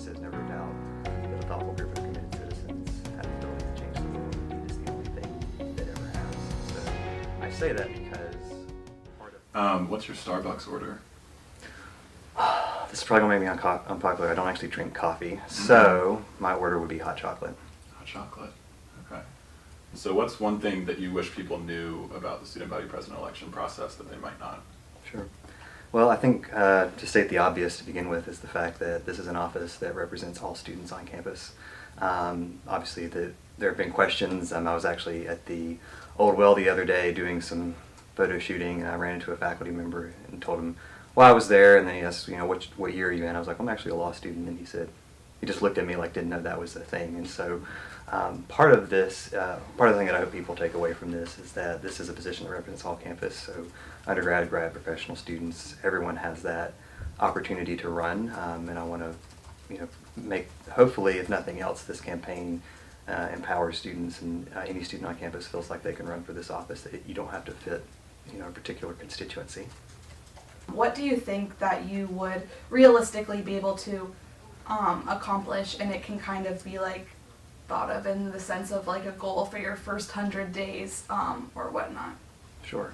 says never doubt that a thoughtful group of committed citizens have the ability to change the world. It is the only thing that ever has. So I say that because part of... What's your Starbucks order? This is probably going to make me unpopular. I don't actually drink coffee, so my order would be hot chocolate. Hot chocolate. Okay. So what's one thing that you wish people knew about the student body president election process that they might not? Sure. Well, I think to state the obvious to begin with is the fact that this is an office that represents all students on campus. Obviously, there have been questions. I was actually at the Old Well the other day doing some photo shooting, and I ran into a faculty member and told him why I was there, and then he asked, what year are you in? I was like, I'm actually a law student, and he just looked at me like didn't know that was a thing. And so part of the thing that I hope people take away from this is that this is a position that represents all campus. So undergrad, grad, professional students, everyone has that opportunity to run, and I want to make, hopefully, if nothing else, this campaign empowers students, and any student on campus feels like they can run for this office, that you don't have to fit a particular constituency. What do you think that you would realistically be able to accomplish, and it can kind of be like thought of in the sense of like a goal for your first 100 days or whatnot? Sure.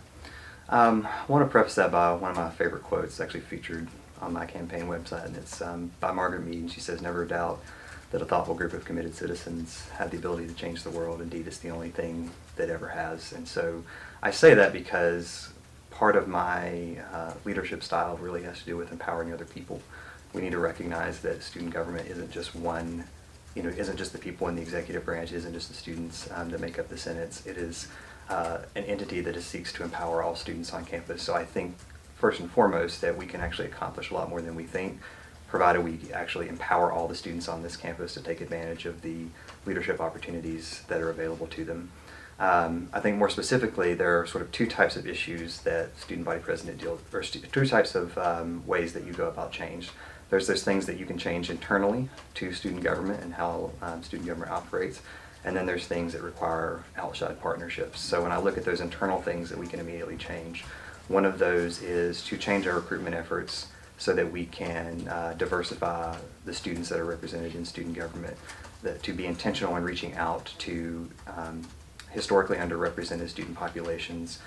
I want to preface that by one of my favorite quotes, actually featured on my campaign website, and it's by Margaret Mead, and she says, "Never doubt that a thoughtful group of committed citizens have the ability to change the world. Indeed, it's the only thing that ever has." And so I say that because part of my leadership style really has to do with empowering other people. We need to recognize that student government isn't just isn't just the people in the executive branch, isn't just the students that make up the Senate. It is an entity that seeks to empower all students on campus. So I think, first and foremost, that we can actually accomplish a lot more than we think, provided we actually empower all the students on this campus to take advantage of the leadership opportunities that are available to them. I think more specifically, there are sort of two types of issues that student body president deals, or two types of ways that you go about change. There's those things that you can change internally to student government and how student government operates, and then there's things that require outside partnerships. So when I look at those internal things that we can immediately change, one of those is to change our recruitment efforts so that we can diversify the students that are represented in student government, to be intentional in reaching out to historically underrepresented student populations,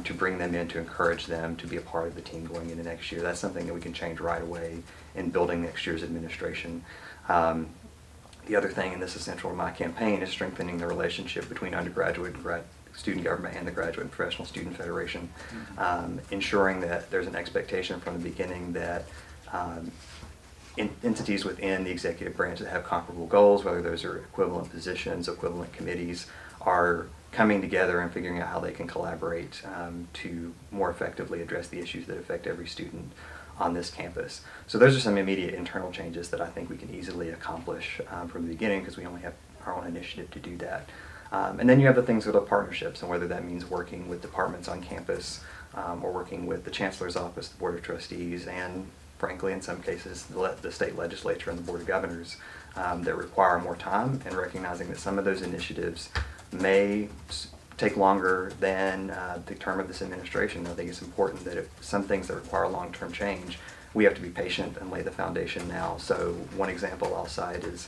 to bring them in, to encourage them to be a part of the team going into next year. That's something that we can change right away in building next year's administration. The other thing, and this is central to my campaign, is strengthening the relationship between undergraduate and student government and the Graduate and Professional Student Federation, ensuring that there's an expectation from the beginning that entities within the executive branch that have comparable goals, whether those are equivalent positions, equivalent committees, are coming together and figuring out how they can collaborate to more effectively address the issues that affect every student on this campus. So those are some immediate internal changes that I think we can easily accomplish from the beginning, because we only have our own initiative to do that. And then you have the things with the partnerships, and whether that means working with departments on campus or working with the Chancellor's Office, the Board of Trustees, and frankly, in some cases, the state legislature and the Board of Governors that require more time, and recognizing that some of those initiatives may take longer than the term of this administration. I think it's important that if some things that require long-term change, we have to be patient and lay the foundation now. So one example I'll cite is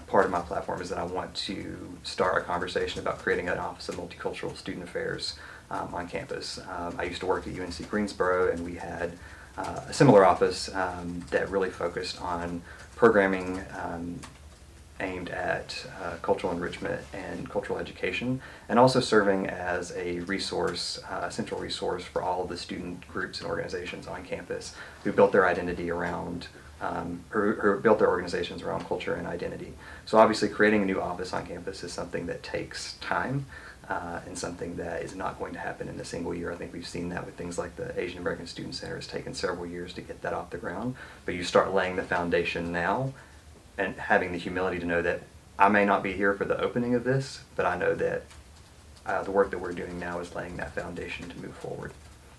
part of my platform is that I want to start a conversation about creating an Office of Multicultural Student Affairs on campus. I used to work at UNC Greensboro, and we had a similar office that really focused on programming aimed at cultural enrichment and cultural education, and also serving as a resource, central resource for all of the student groups and organizations on campus who built their identity around, who built their organizations around culture and identity. So obviously creating a new office on campus is something that takes time and something that is not going to happen in a single year. I think we've seen that with things like the Asian American Student Center. It's taken several years to get that off the ground, but you start laying the foundation now, and having the humility to know that I may not be here for the opening of this, but I know that the work that we're doing now is laying that foundation to move forward.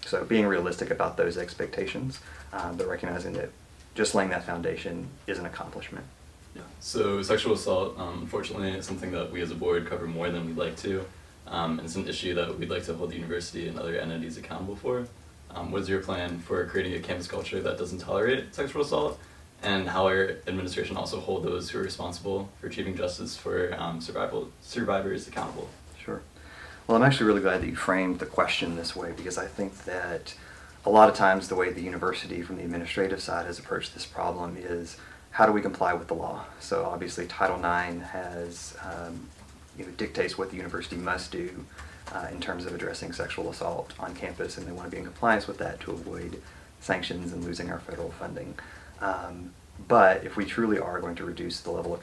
So being realistic about those expectations, but recognizing that just laying that foundation is an accomplishment. Yeah. So sexual assault, unfortunately, is something that we as a board cover more than we'd like to, and it's an issue that we'd like to hold the university and other entities accountable for. What is your plan for creating a campus culture that doesn't tolerate sexual assault? and how our administration also hold those who are responsible for achieving justice for survivors accountable. Sure. Well, I'm actually really glad that you framed the question this way, because I think that a lot of times the way the university from the administrative side has approached this problem is, how do we comply with the law? So obviously Title IX has, dictates what the university must do in terms of addressing sexual assault on campus, and they want to be in compliance with that to avoid sanctions and losing our federal funding. But if we truly are going to reduce the level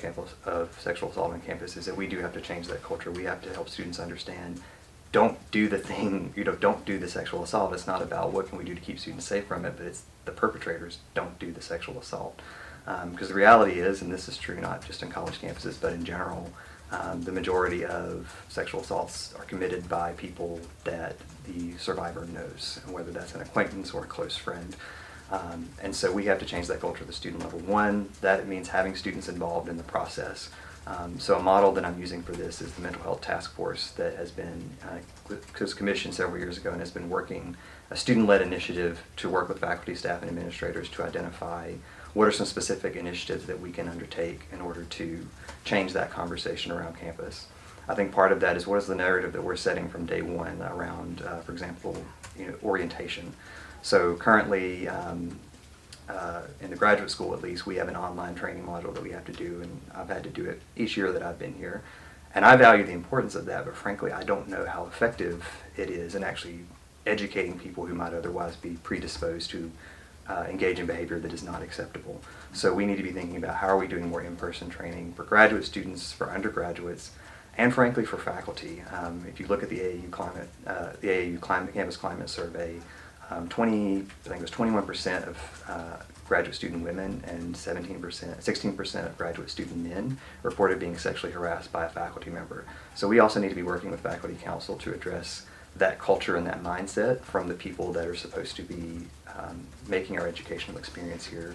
of sexual assault on campus, is that we do have to change that culture. We have to help students understand, don't do the thing, don't do the sexual assault. It's not about what can we do to keep students safe from it, but it's the perpetrators don't do the sexual assault. Because the reality is, and this is true not just in college campuses, but in general, the majority of sexual assaults are committed by people that the survivor knows, and whether that's an acquaintance or a close friend. And so we have to change that culture at the student level. One, that means having students involved in the process. So a model that I'm using for this is the Mental Health Task Force that has been commissioned several years ago and has been working a student-led initiative to work with faculty, staff, and administrators to identify what are some specific initiatives that we can undertake in order to change that conversation around campus. I think part of that is, what is the narrative that we're setting from day one around, for example, orientation. So currently, in the graduate school at least, we have an online training module that we have to do, and I've had to do it each year that I've been here. And I value the importance of that, but frankly, I don't know how effective it is in actually educating people who might otherwise be predisposed to engage in behavior that is not acceptable. So we need to be thinking about, how are we doing more in-person training for graduate students, for undergraduates, and frankly for faculty. If you look at the AAU Campus Climate Survey, 21% of graduate student women and 16% of graduate student men reported being sexually harassed by a faculty member. So we also need to be working with faculty council to address that culture and that mindset from the people that are supposed to be making our educational experience here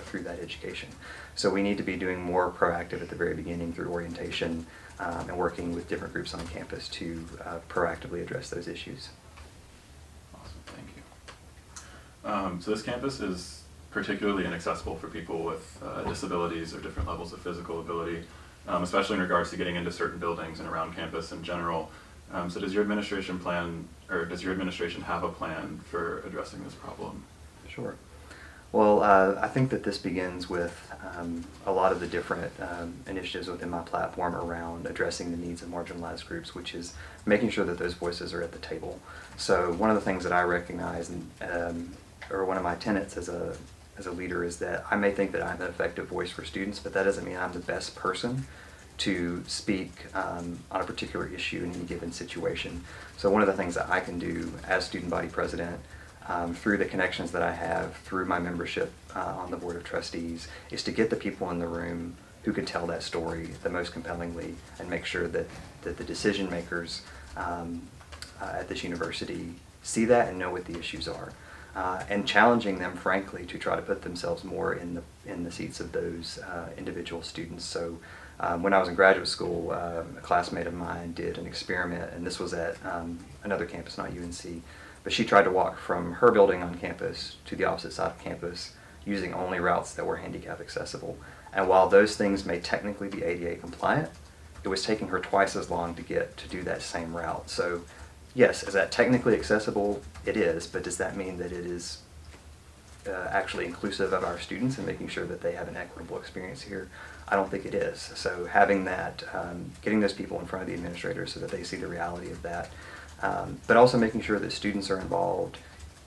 through that education. So we need to be doing more proactive at the very beginning through orientation and working with different groups on campus to proactively address those issues. Awesome, thank you. So this campus is particularly inaccessible for people with disabilities or different levels of physical ability, especially in regards to getting into certain buildings and around campus in general. So does your administration have a plan for addressing this problem? Sure. Well, I think that this begins with a lot of the different initiatives within my platform around addressing the needs of marginalized groups, which is making sure that those voices are at the table. So one of the things that I recognize, or one of my tenets as a leader, is that I may think that I'm an effective voice for students, but that doesn't mean I'm the best person to speak on a particular issue in any given situation. So one of the things that I can do as student body president, through the connections that I have through my membership on the board of trustees, is to get the people in the room who can tell that story the most compellingly, and make sure that the decision makers at this university see that and know what the issues are. And challenging them, frankly, to try to put themselves more in the seats of those individual students. So when I was in graduate school, a classmate of mine did an experiment, and this was at another campus, not UNC, but she tried to walk from her building on campus to the opposite side of campus using only routes that were handicap accessible. And while those things may technically be ADA compliant, it was taking her twice as long to get to do that same route. So yes, is that technically accessible? It is, but does that mean that it is actually inclusive of our students and making sure that they have an equitable experience here? I don't think it is. So having that, getting those people in front of the administrators so that they see the reality of that, but also making sure that students are involved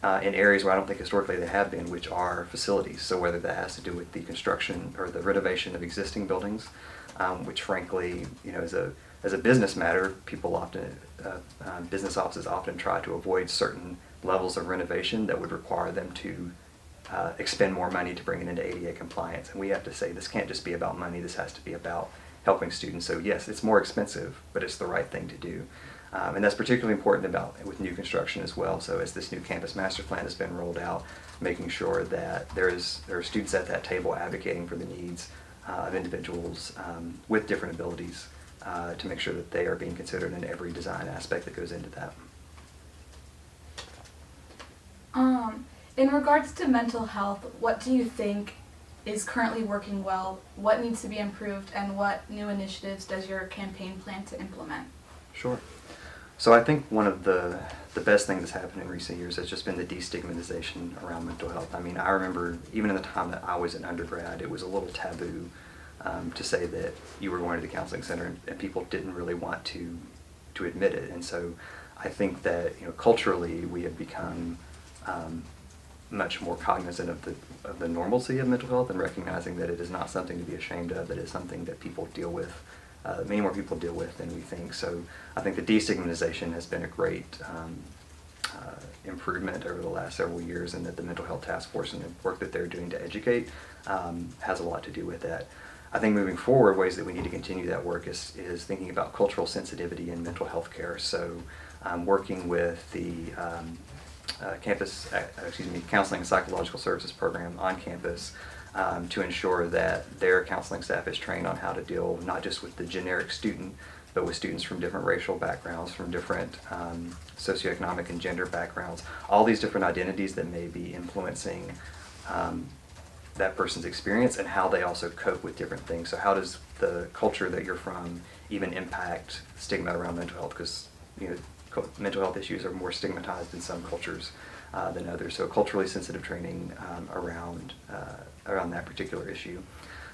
in areas where I don't think historically they have been, which are facilities. So whether that has to do with the construction or the renovation of existing buildings, which frankly, as a business matter, people often, business offices often try to avoid certain levels of renovation that would require them to expend more money to bring it into ADA compliance. And we have to say, this can't just be about money, this has to be about helping students. So yes, it's more expensive, but it's the right thing to do. And that's particularly important with new construction as well. So as this new campus master plan has been rolled out, making sure that there are students at that table advocating for the needs of individuals with different abilities to make sure that they are being considered in every design aspect that goes into that. In regards to mental health, what do you think is currently working well, what needs to be improved, and what new initiatives does your campaign plan to implement? Sure. So I think one of the best things that's happened in recent years has just been the destigmatization around mental health. I mean, I remember even in the time that I was an undergrad, it was a little taboo to say that you were going to the counseling center, and people didn't really want to admit it. And so I think that, you know, culturally we have become much more cognizant of the normalcy of mental health and recognizing that it is not something to be ashamed of, that it's something that people deal with. Many more people deal with than we think. So I think the destigmatization has been a great improvement over the last several years, and that the Mental Health Task Force and the work that they're doing to educate has a lot to do with that. I think moving forward, ways that we need to continue that work is thinking about cultural sensitivity in mental health care. So working with the Counseling and Psychological Services program on campus to ensure that their counseling staff is trained on how to deal not just with the generic student, but with students from different racial backgrounds, from different socioeconomic and gender backgrounds, all these different identities that may be influencing that person's experience and how they also cope with different things. So how does the culture that you're from even impact stigma around mental health? Because, you know, mental health issues are more stigmatized in some cultures than others. So culturally sensitive training around that particular issue.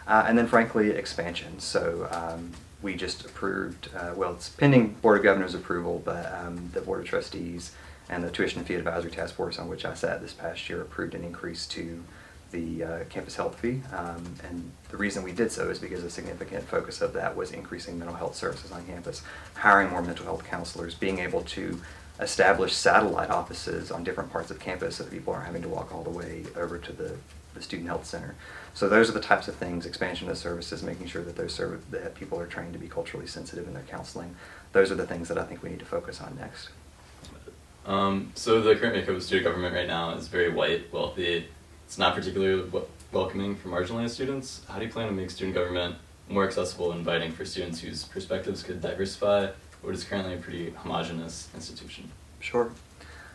And then frankly, expansion. So we just approved, well, it's pending Board of Governors approval, but the Board of Trustees and the Tuition Fee Advisory Task Force on which I sat this past year approved an increase to the campus health fee. And the reason we did so is because a significant focus of that was increasing mental health services on campus, hiring more mental health counselors, being able to establish satellite offices on different parts of campus so that people aren't having to walk all the way over to the student health center. So those are the types of things: expansion of services, making sure that that people are trained to be culturally sensitive in their counseling. Those are the things that I think we need to focus on next. So the current makeup of student government right now is very white, wealthy. It's not particularly welcoming for marginalized students. How do you plan to make student government more accessible and inviting for students whose perspectives could diversify what is currently a pretty homogenous institution? Sure.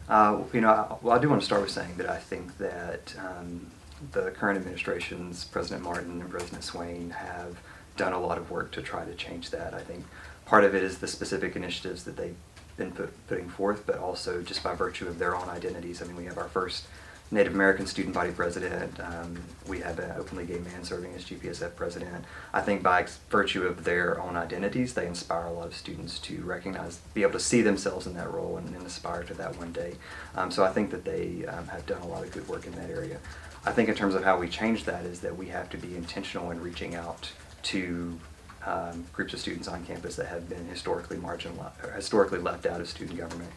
I do want to start with saying that I think that the current administrations, President Martin and President Swain, have done a lot of work to try to change that. I think part of it is the specific initiatives that they've been putting forth, but also just by virtue of their own identities. I mean, we have our first Native American student body president. We have an openly gay man serving as GPSF president. I think by virtue of their own identities, they inspire a lot of students to recognize, be able to see themselves in that role and aspire to that one day. So I think that they have done a lot of good work in that area. I think in terms of how we change that is that we have to be intentional in reaching out to groups of students on campus that have been historically left out of student government.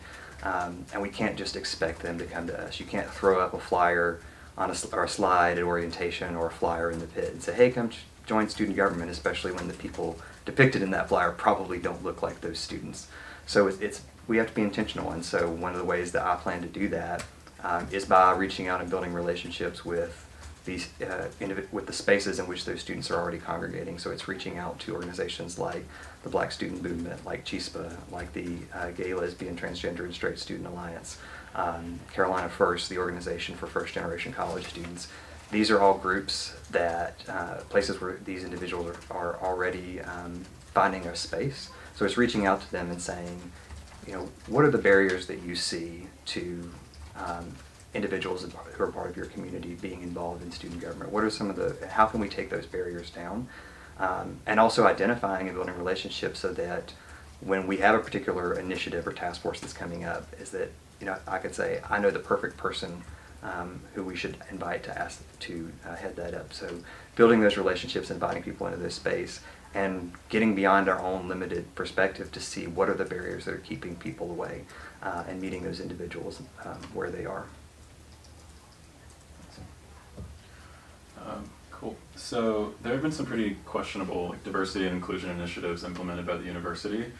And we can't just expect them to come to us. You can't throw up a flyer on or a slide at orientation or a flyer in the pit and say, hey, come join student government, especially when the people depicted in that flyer probably don't look like those students. So we have to be intentional. And so one of the ways that I plan to do that is by reaching out and building relationships with with the spaces in which those students are already congregating. So it's reaching out to organizations like the Black Student Movement, like CHISPA, like the Gay, Lesbian, Transgender, and Straight Student Alliance, Carolina First, the organization for first-generation college students. These are all groups that, places where these individuals are already finding a space. So it's reaching out to them and saying, you know, what are the barriers that you see to individuals who are part of your community being involved in student government? What are how can we take those barriers down? And also identifying and building relationships so that when we have a particular initiative or task force that's coming up, is that, you know, I could say, I know the perfect person who we should invite to ask to head that up. So building those relationships, inviting people into this space, and getting beyond our own limited perspective to see what are the barriers that are keeping people away, and meeting those individuals where they are. Cool. So there have been some pretty questionable diversity and inclusion initiatives implemented by the university,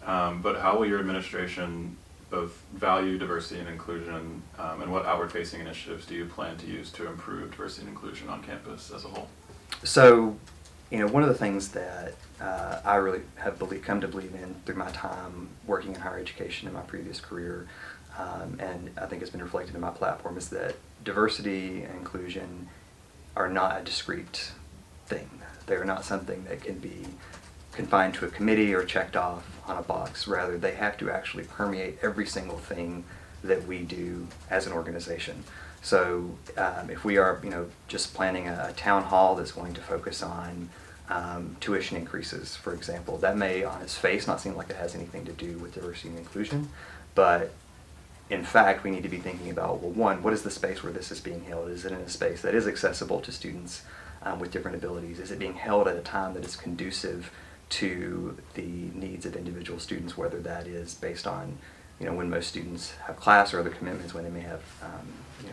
but how will your administration both value diversity and inclusion, and what outward-facing initiatives do you plan to use to improve diversity and inclusion on campus as a whole? So, you know, one of the things that I really have come to believe in through my time working in higher education in my previous career, and I think it's been reflected in my platform, is that diversity and inclusion are not a discrete thing. They're not something that can be confined to a committee or checked off on a box. Rather, they have to actually permeate every single thing that we do as an organization. So if we are, just planning a town hall that's going to focus on tuition increases, for example, that may on its face not seem like it has anything to do with diversity and inclusion, but in fact we need to be thinking about, well, one, what is the space where this is being held? Is it in a space that is accessible to students with different abilities? Is it being held at a time that is conducive to the needs of individual students, whether that is based on when most students have class or other commitments, when they may have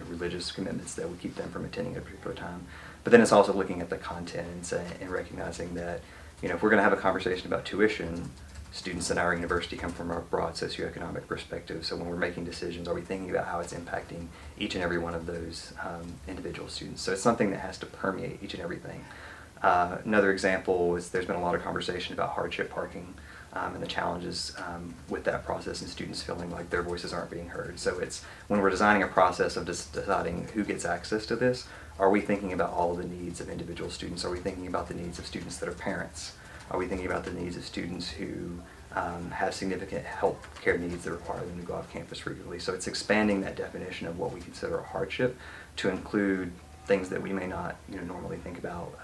religious commitments that would keep them from attending at a particular time. But then it's also looking at the content and recognizing that if we're going to have a conversation about tuition, students in our university come from a broad socioeconomic perspective. So when we're making decisions, are we thinking about how it's impacting each and every one of those individual students? So it's something that has to permeate each and everything. Another example is there's been a lot of conversation about hardship parking and the challenges with that process and students feeling like their voices aren't being heard. So it's when we're designing a process of deciding who gets access to this, are we thinking about all the needs of individual students? Are we thinking about the needs of students that are parents? Are we thinking about the needs of students who have significant health care needs that require them to go off campus frequently? So it's expanding that definition of what we consider a hardship to include things that we may not normally think about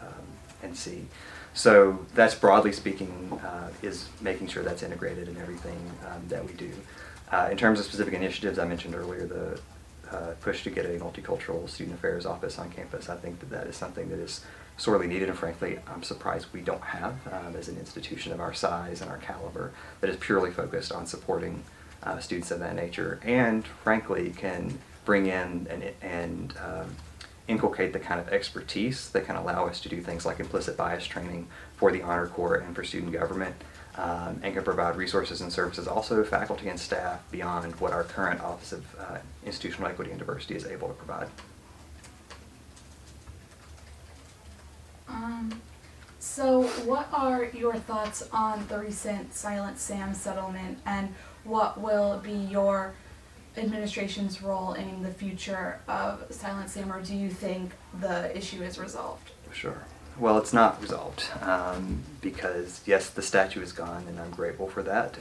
and see. So that's, broadly speaking, is making sure that's integrated in everything that we do. In terms of specific initiatives, I mentioned earlier the push to get a multicultural student affairs office on campus. I think that is something that is sorely needed, and frankly, I'm surprised we don't have as an institution of our size and our caliber that is purely focused on supporting students of that nature, and frankly can bring in and inculcate the kind of expertise that can allow us to do things like implicit bias training for the Honor Corps and for student government, and can provide resources and services also to faculty and staff beyond what our current Office of Institutional Equity and Diversity is able to provide. So what are your thoughts on the recent Silent Sam settlement, and what will be your administration's role in the future of Silent Sam, or do you think the issue is resolved? Sure. Well, it's not resolved because, yes, the statue is gone, and I'm grateful for that,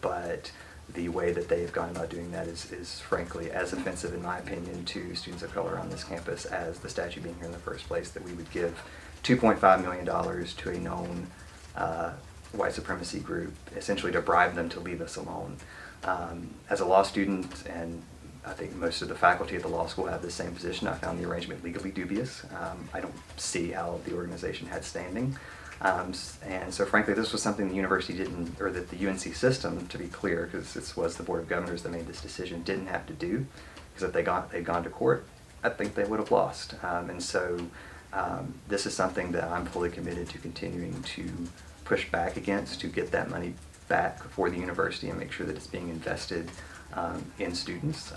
but the way that they have gone about doing that is frankly as offensive, in my opinion, to students of color on this campus as the statue being here in the first place, that we would give $2.5 million to a known white supremacy group, essentially to bribe them to leave us alone. As a law student, and I think most of the faculty at the law school have the same position, I found the arrangement legally dubious. I don't see how the organization had standing. And so frankly, this was something the university didn't, or that the UNC system, to be clear, because this was the Board of Governors that made this decision, didn't have to do, because if they'd gone to court, I think they would have lost. And so this is something that I'm fully committed to continuing to push back against, to get that money back for the university and make sure that it's being invested in students.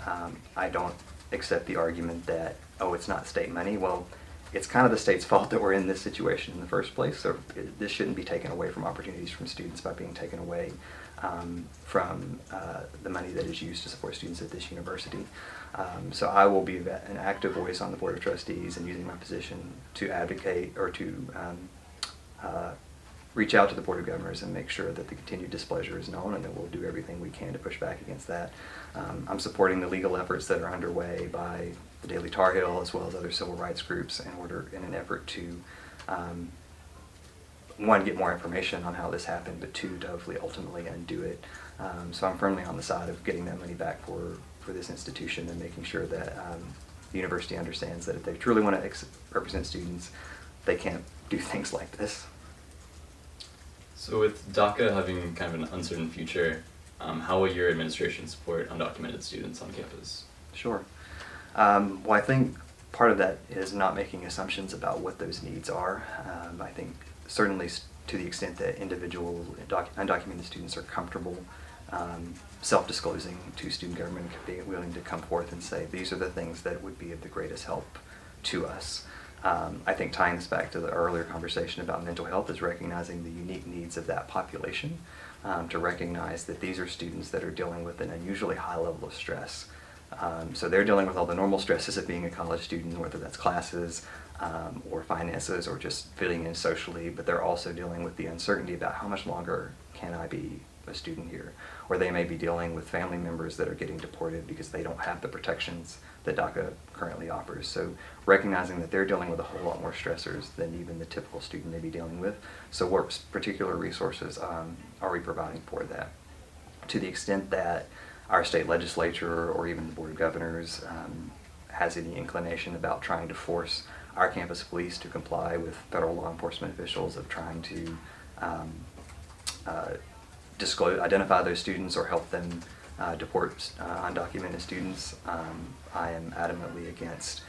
I don't accept the argument that, oh, it's not state money. Well, it's kind of the state's fault that we're in this situation in the first place, so this shouldn't be taken away from opportunities from students by being taken away from the money that is used to support students at this university. So I will be an active voice on the Board of Trustees and using my position to advocate or to reach out to the Board of Governors and make sure that the continued displeasure is known, and that we'll do everything we can to push back against that. I'm supporting the legal efforts that are underway by the Daily Tar Heel as well as other civil rights groups in an effort to, one, get more information on how this happened, but two, to hopefully ultimately undo it. So I'm firmly on the side of getting that money back for this institution and making sure that the university understands that if they truly want to represent students, they can't do things like this. So with DACA having kind of an uncertain future, how will your administration support undocumented students on campus? Sure. Well, I think part of that is not making assumptions about what those needs are. I think certainly to the extent that individual undocumented students are comfortable self-disclosing to student government, being willing to come forth and say, these are the things that would be of the greatest help to us. I think tying this back to the earlier conversation about mental health is recognizing the unique needs of that population, to recognize that these are students that are dealing with an unusually high level of stress. So they're dealing with all the normal stresses of being a college student, whether that's classes, or finances or just fitting in socially, but they're also dealing with the uncertainty about how much longer can I be a student here. Or they may be dealing with family members that are getting deported because they don't have the protections that DACA currently offers. So recognizing that they're dealing with a whole lot more stressors than even the typical student may be dealing with. So what particular resources are we providing for that? To the extent that our state legislature or even the Board of Governors has any inclination about trying to force our campus police to comply with federal law enforcement officials of trying to identify those students or help them deport undocumented students, I am adamantly against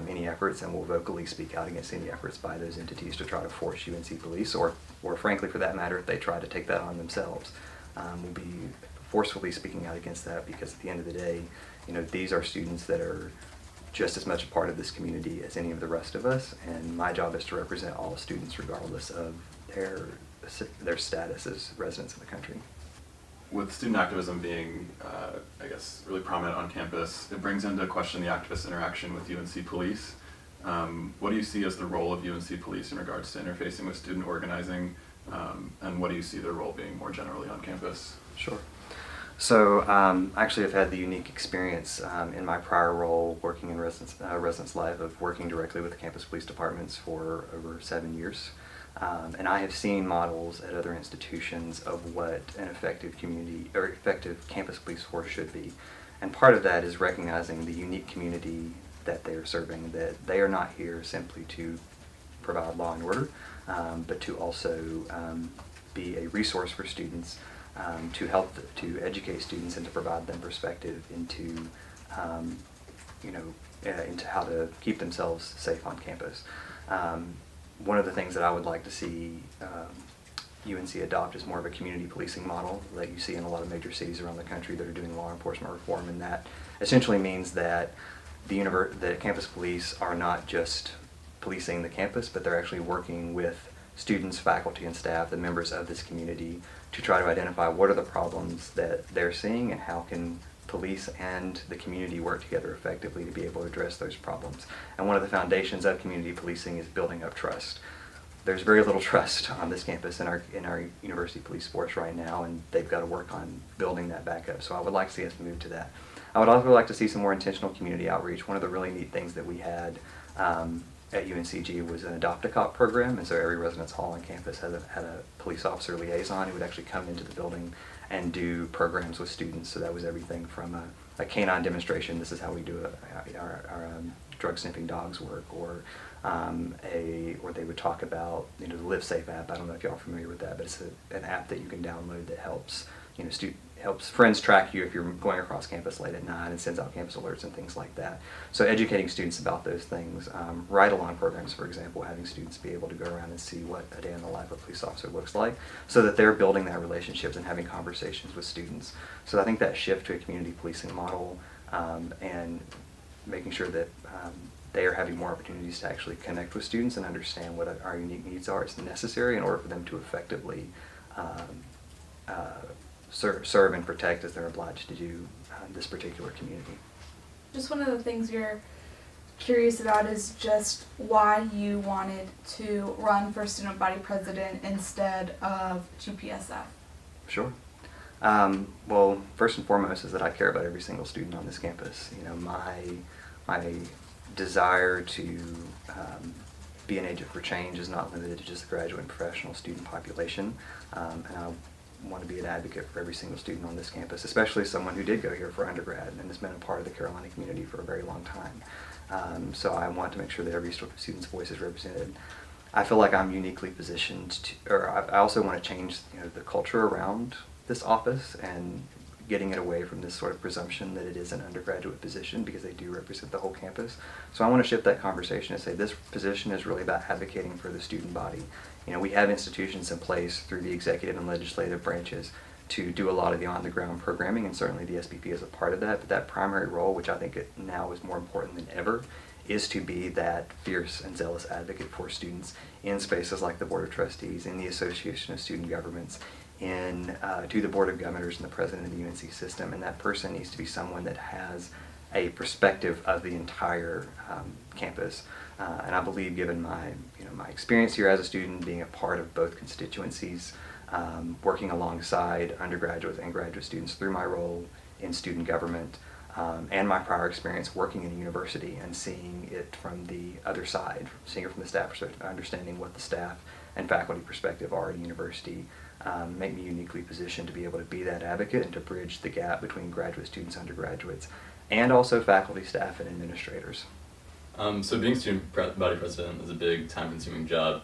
any efforts and will vocally speak out against any efforts by those entities to try to force UNC Police, or frankly for that matter, if they try to take that on themselves. We'll be forcefully speaking out against that because at the end of the day, these are students that are just as much a part of this community as any of the rest of us, and my job is to represent all students regardless of their status as residents of the country. With student activism being, I guess, really prominent on campus, it brings into question the activist interaction with UNC Police. What do you see as the role of UNC Police in regards to interfacing with student organizing, and what do you see their role being more generally on campus? Sure. So actually I've had the unique experience in my prior role working in residence life of working directly with the campus police departments for over 7 years. And I have seen models at other institutions of what an effective community or effective campus police force should be. And part of that is recognizing the unique community that they are serving, that they are not here simply to provide law and order, but to also be a resource for students, to help to educate students and to provide them perspective into into how to keep themselves safe on campus. One of the things that I would like to see UNC adopt is more of a community policing model that you see in a lot of major cities around the country that are doing law enforcement reform, and that essentially means that the campus police are not just policing the campus, but they're actually working with students, faculty, and staff, the members of this community, to try to identify what are the problems that they're seeing and how can police and the community work together effectively to be able to address those problems. And one of the foundations of community policing is building up trust. There's very little trust on this campus in our university police force right now, and they've got to work on building that back up. So I would like to see us move to that. I would also like to see some more intentional community outreach. One of the really neat things that we had at UNCG was an Adopt a Cop program, and so every residence hall on campus had a police officer liaison who would actually come into the building and do programs with students. So that was everything from a canine demonstration, this is how we do our drug sniffing dogs work, or they would talk about the Live Safe app. I don't know if y'all are familiar with that, but it's an app that you can download that helps helps friends track you if you're going across campus late at night, and sends out campus alerts and things like that. So educating students about those things. Ride-along programs, for example, having students be able to go around and see what a day in the life of a police officer looks like, so that they're building that relationships and having conversations with students. So I think that shift to a community policing model and making sure that they are having more opportunities to actually connect with students and understand what our unique needs are is necessary in order for them to effectively serve and protect as they're obliged to do this particular community. Just one of the things you're curious about is just why you wanted to run for student body president instead of GPSF. Sure. Well, first and foremost is that I care about every single student on this campus. My desire to be an agent for change is not limited to just the graduate and professional student population, and I want to be an advocate for every single student on this campus, especially someone who did go here for undergrad and has been a part of the Carolina community for a very long time. So I want to make sure that every student's voice is represented. I feel like I'm uniquely positioned I also want to change the culture around this office and getting it away from this sort of presumption that it is an undergraduate position, because they do represent the whole campus. So I want to shift that conversation and say this position is really about advocating for the student body. We have institutions in place through the executive and legislative branches to do a lot of the on-the-ground programming, and certainly the SPP is a part of that, but that primary role, which I think now is more important than ever, is to be that fierce and zealous advocate for students in spaces like the Board of Trustees, in the Association of Student Governments, to the Board of Governors and the President of the UNC system. And that person needs to be someone that has a perspective of the entire campus. And I believe, given my my experience here as a student, being a part of both constituencies, working alongside undergraduate and graduate students through my role in student government, and my prior experience working in a university and seeing it from the other side, seeing it from the staff perspective, understanding what the staff and faculty perspective are at a university, make me uniquely positioned to be able to be that advocate and to bridge the gap between graduate students, undergraduates, and also faculty, staff, and administrators. So being student body president is a big time-consuming job.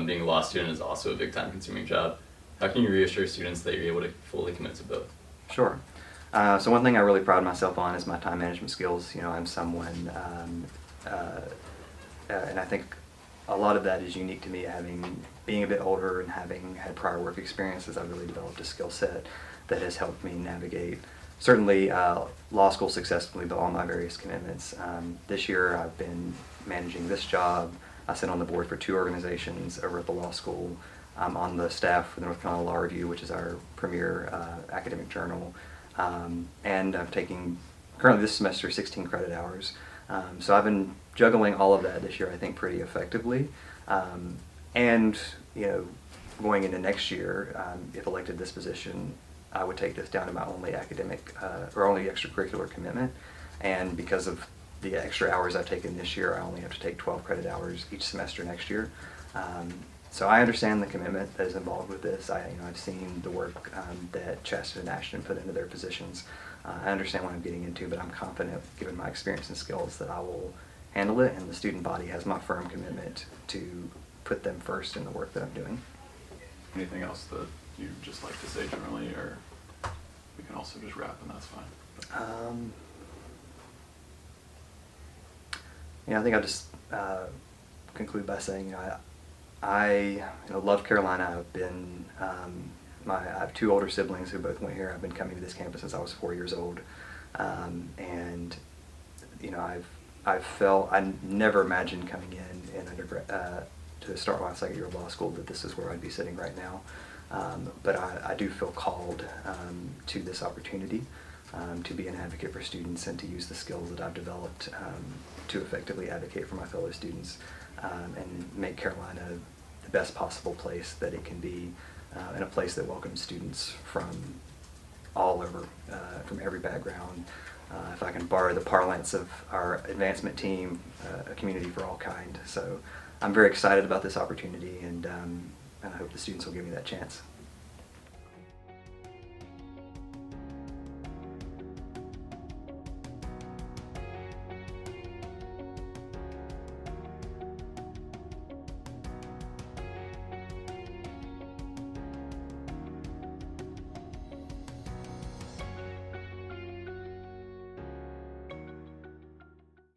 Being a law student is also a big time-consuming job. How can you reassure students that you're able to fully commit to both? Sure. So one thing I really pride myself on is my time management skills. I'm someone, and I think a lot of that is unique to me, being a bit older and having had prior work experiences. I've really developed a skill set that has helped me navigate, certainly law school successfully, but all my various commitments. This year I've been managing this job. I sit on the board for 2 organizations over at the law school. I'm on the staff for the North Carolina Law Review, which is our premier academic journal. And I'm taking, currently this semester, 16 credit hours. So I've been juggling all of that this year, I think, pretty effectively. And, going into next year, if elected this position, I would take this down to my only academic or only extracurricular commitment. And because of the extra hours I've taken this year, I only have to take 12 credit hours each semester next year. So I understand the commitment that is involved with this. I've seen the work that Chastity and Ashton put into their positions. I understand what I'm getting into, but I'm confident, given my experience and skills, that I will handle it, and the student body has my firm commitment to put them first in the work that I'm doing. Anything else that you'd just like to say generally, or we can also just wrap and that's fine? I think I'll just conclude by saying, I love Carolina. I've been, I have 2 older siblings who both went here. I've been coming to this campus since I was 4 years old. And, I never imagined coming in undergrad, to start my second year of law school, that this is where I'd be sitting right now. But I do feel called to this opportunity to be an advocate for students and to use the skills that I've developed to effectively advocate for my fellow students and make Carolina the best possible place that it can be, and a place that welcomes students from all over, from every background. If I can borrow the parlance of our advancement team, a community for all kind. So I'm very excited about this opportunity, and I hope the students will give me that chance.